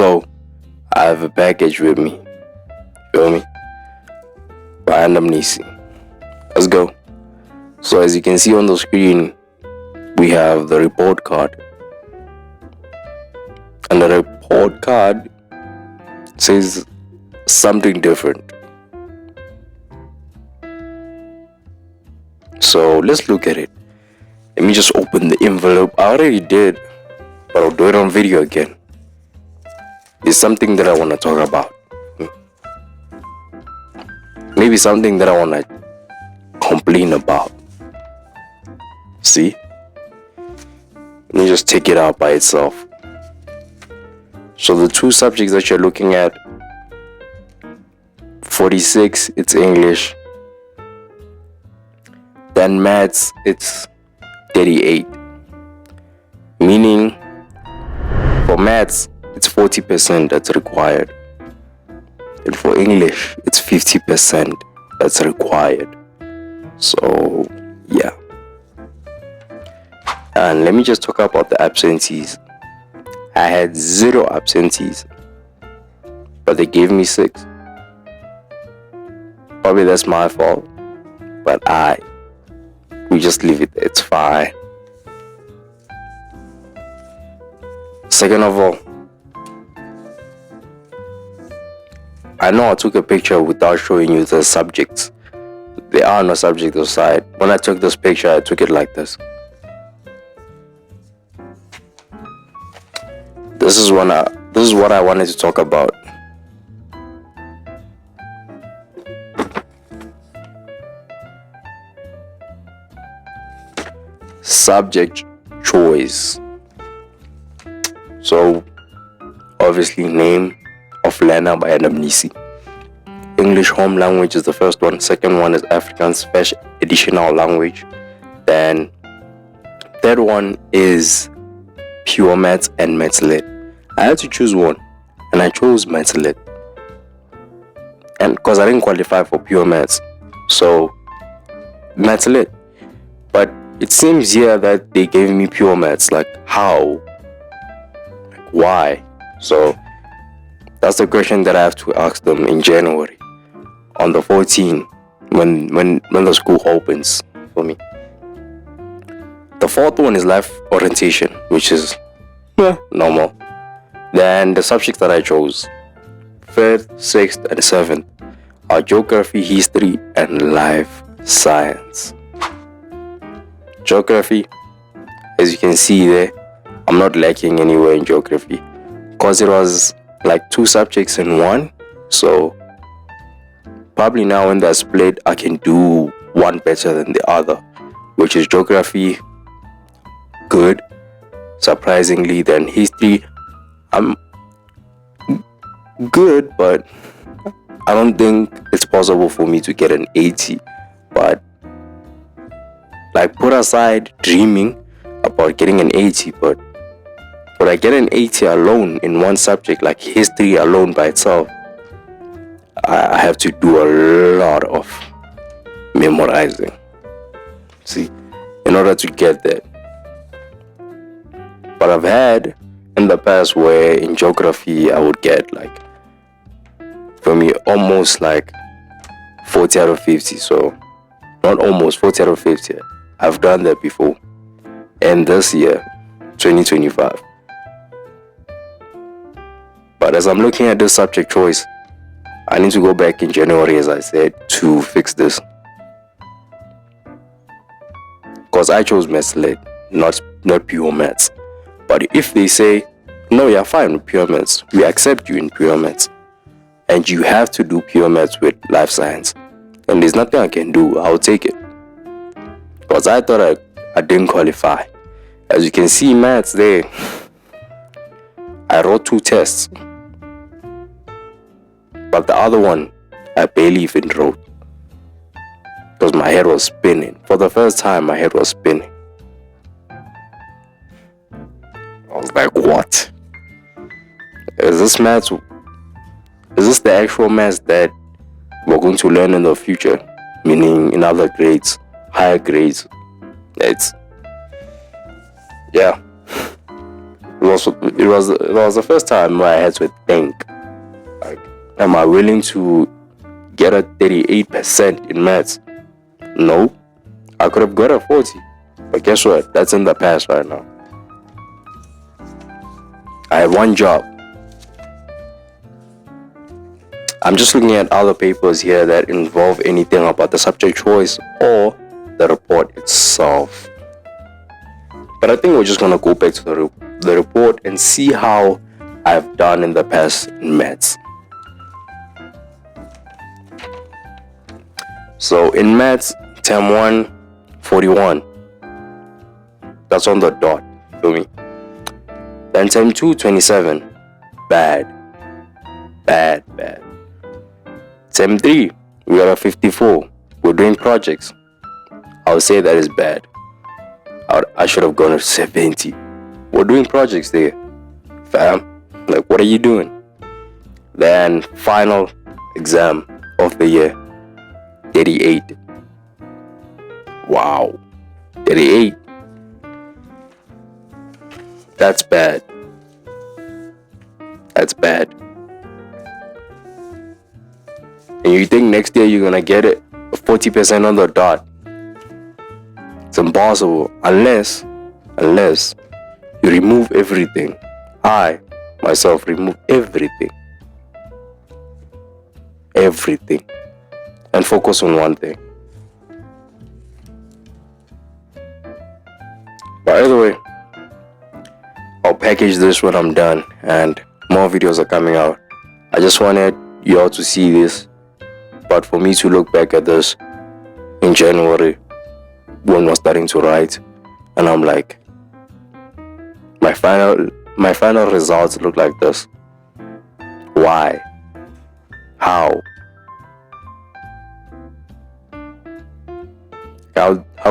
So I have a package with me. Feel me? Random Nisi. Let's go. So as you can see on the screen, we have the report card. And the report card says something different. So let's look at it. Let me just open the envelope. I already did, but I'll do it on video again. It's something that I want to talk about. Maybe something that I want to complain about. See? Let me just take it out by itself. So the two subjects that you're looking at, 46, it's English. Then maths, it's 38. Meaning, for maths, it's 40% that's required. And for English, it's 50% that's required. So, yeah. And let me just talk about the absentees. I had 0 absentees, but they gave me 6. Probably that's my fault, but we just leave it. It's fine. Second of all, I know I took a picture without showing you the subjects. There are no subjects aside. When I took this picture, I took it like this. This is what I wanted to talk about. Subject choice. So, obviously, name of learner by Random Nisi. English home language is the first one. Second one is African special additional language. Then, third one is pure maths and maths lit. I had to choose one, and I chose maths lit. And because I didn't qualify for pure maths, so maths lit. But it seems here that they gave me pure maths. Like how? Like why? So that's the question that I have to ask them in January, on the 14th, when the school opens for me. The fourth one is life orientation, which is normal. Then the subjects that I chose, 5th, 6th, and 7th, are geography, history, and life science. Geography, as you can see there, I'm not lacking anywhere in geography, because it was like 2 subjects in one. So probably now when they're split, I can do one better than the other, which is geography, good, surprisingly. Then history, I'm good, but I don't think it's possible for me to get an 80. But like, put aside dreaming about getting an 80, but I get an 80 alone in one subject, like history alone by itself, I have to do a lot of memorizing, see, in order to get that. But I've had in the past where in geography I would get, like, for me, almost like 40 out of 50. So not almost 40 out of 50. I've done that before. And this year, 2025. But as I'm looking at this subject choice, I need to go back in January, as I said, to fix this. Because I chose maths lit, not pure maths. But if they say, no, you're fine with pure maths, we accept you in pure maths, and you have to do pure maths with life science, and there's nothing I can do, I'll take it. Because I thought I didn't qualify. As you can see, maths there, I wrote 2 tests. But the other one, I barely even wrote. Because my head was spinning. For the first time, my head was spinning. I was like, what? Is this maths? Is this the actual maths that we're going to learn in the future? Meaning in other grades, higher grades. Yeah. It was the first time where I had to think, like, am I willing to get a 38% in maths? No, I could have got a 40, but guess what? That's in the past right now. I had one job. I'm just looking at other papers here that involve anything about the subject choice or the report itself. But I think we're just gonna go back to the report and see how I've done in the past in maths. So in maths, term 1, 41. That's on the dot, feel me? Then term 2, 27. Bad. Term 3, we got a 54. We're doing projects. I would say that is bad. I should have gone to 70. We're doing projects there. Fam, like, what are you doing? Then final exam of the year, 38. Wow, 38. That's bad. And you think next year you're gonna get it 40% on the dot? It's impossible unless you remove everything. I myself remove everything, and focus on one thing. By the way, I'll package this when I'm done, and more videos are coming out. I just wanted you all to see this, but for me to look back at this in January when we're starting to write, and I'm like, my final results look like this. Why? How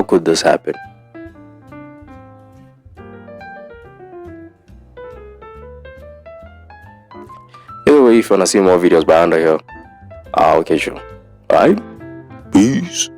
could this happen? Either way, if you wanna see more videos by under here, I'll catch you. Alright? Peace.